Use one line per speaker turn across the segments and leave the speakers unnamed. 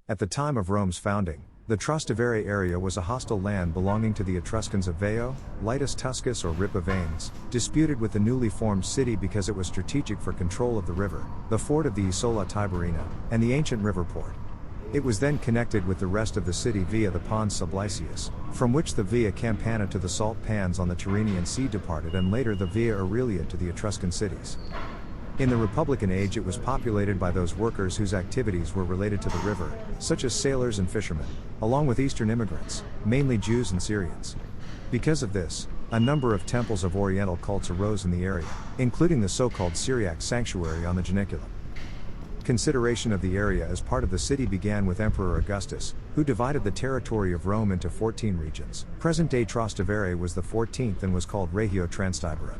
At the time of Rome's founding, the Trastevere area was a hostile land belonging to the Etruscans of Veio, Litus Tuscus or Ripa Veins, disputed with the newly formed city because it was strategic for control of the river, the ford of the Isola Tiberina, and the ancient river port. It was then connected with the rest of the city via the Pons Sublicius, from which the Via Campana to the salt pans on the Tyrrhenian Sea departed, and later the Via Aurelia to the Etruscan cities. In the Republican age it was populated by those workers whose activities were related to the river, such as sailors and fishermen, along with Eastern immigrants, mainly Jews and Syrians. Because of this, a number of temples of Oriental cults arose in the area, including the so-called Syriac sanctuary on the Janiculum. Consideration of the area as part of the city began with Emperor Augustus, who divided the territory of Rome into 14 regions. Present-day Trastevere was the 14th and was called Regio Trastevere.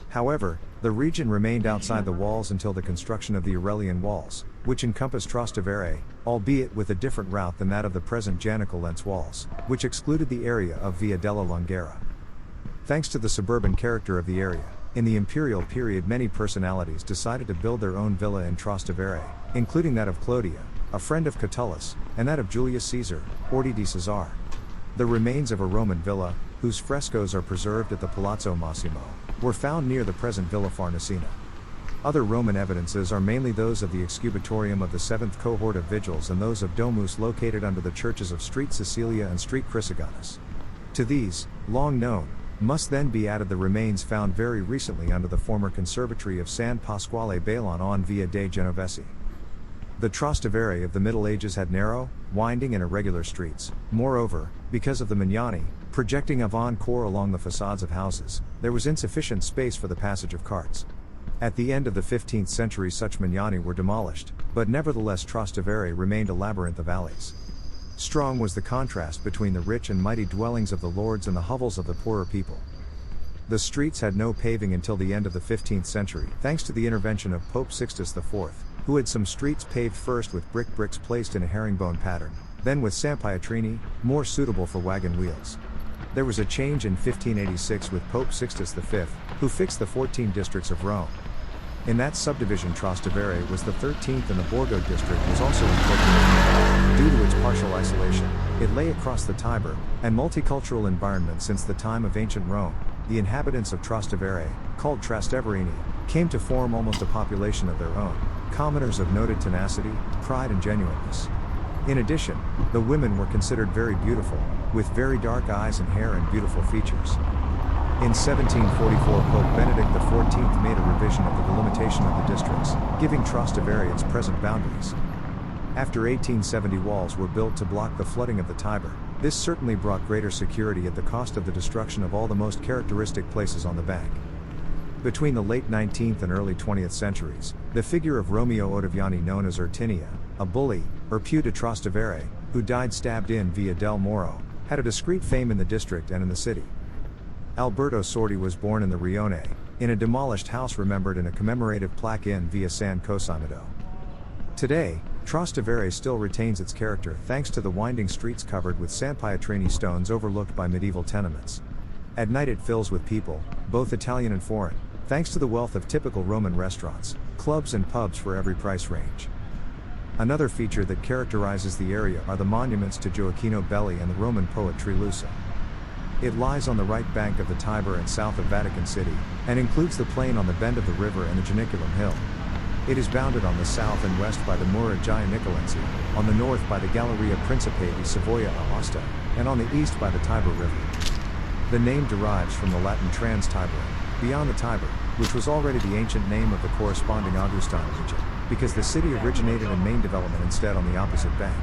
However, the region remained outside the walls until the construction of the Aurelian walls, which encompassed Trastevere, albeit with a different route than that of the present Janiculum walls, which excluded the area of Via della Longhera. Thanks to the suburban character of the area, in the imperial period many personalities decided to build their own villa in Trastevere, including that of Clodia, a friend of Catullus, and that of Julius Caesar, Ordi di Caesar. The remains of a Roman villa, whose frescoes are preserved at the Palazzo Massimo, were found near the present Villa Farnesina. Other Roman evidences are mainly those of the excubatorium of the 7th cohort of Vigils and those of Domus located under the churches of Street Cecilia and Street Chrysogonus. To these, long known, must then be added the remains found very recently under the former conservatory of San Pasquale Bailon on Via dei Genovesi. The Trastevere of the Middle Ages had narrow, winding and irregular streets. Moreover, because of the Magnani, projecting avant-cour along the facades of houses, there was insufficient space for the passage of carts. At the end of the 15th century such Magnani were demolished, but nevertheless Trastevere remained a labyrinth of alleys. Strong was the contrast between the rich and mighty dwellings of the lords and the hovels of the poorer people. The streets had no paving until the end of the 15th century, thanks to the intervention of Pope Sixtus IV, who had some streets paved first with bricks placed in a herringbone pattern, then with Sampietrini, more suitable for wagon wheels. There was a change in 1586 with Pope Sixtus V, who fixed the 14 districts of Rome. In that subdivision Trastevere was the 13th and the Borgo district was also incorporated. Due to its partial isolation, it lay across the Tiber, and multicultural environment since the time of ancient Rome. The inhabitants of Trastevere, called Trasteverini, came to form almost a population of their own, commoners of noted tenacity, pride and genuineness. In addition, the women were considered very beautiful, with very dark eyes and hair and beautiful features. In 1744 Pope Benedict XIV made a revision of the delimitation of the districts, giving Trastevere its present boundaries. After 1870 walls were built to block the flooding of the Tiber. This certainly brought greater security at the cost of the destruction of all the most characteristic places on the bank. Between the late 19th and early 20th centuries, the figure of Romeo Ottaviani known as Urtinia, a bully, or Più di Trastevere, who died stabbed in Via del Moro, had a discreet fame in the district and in the city. Alberto Sordi was born in the Rione, in a demolished house remembered in a commemorative plaque in Via San Cosimido. Today, Trastevere still retains its character thanks to the winding streets covered with Sampietrini stones overlooked by medieval tenements. At night it fills with people, both Italian and foreign, thanks to the wealth of typical Roman restaurants, clubs and pubs for every price range. Another feature that characterizes the area are the monuments to Gioacchino Belli and the Roman poet Trilussa. It lies on the right bank of the Tiber and south of Vatican City, and includes the plain on the bend of the river and the Janiculum Hill. It is bounded on the south and west by the Mura Nicolensi, on the north by the Galleria Principe di Savoia Aosta, and on the east by the Tiber River. The name derives from the Latin trans Tiberum, beyond the Tiber, which was already the ancient name of the corresponding Augustine region, because the city originated in main development instead on the opposite bank.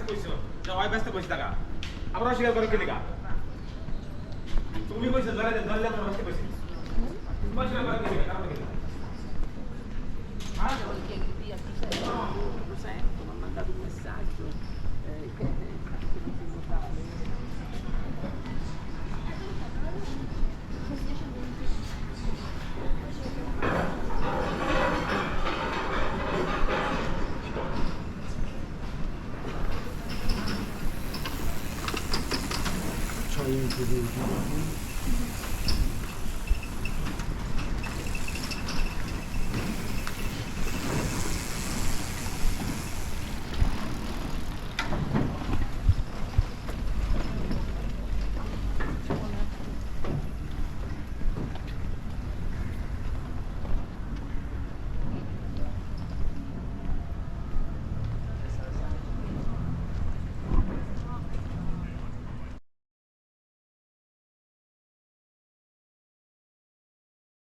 কইছো না ওই ব্যস্ত কইছ টাকা আবার অস্বীকার করে কে লিগা তুমি কইছো ধরে ধরলে তো ব্যস্ত কইছিস তুমি অস্বীকার করে কে লিগা কারণ কি
Perché qui a Piazza lo sento, mi ha mandato un messaggio che non si votare.
C'ho io anche dei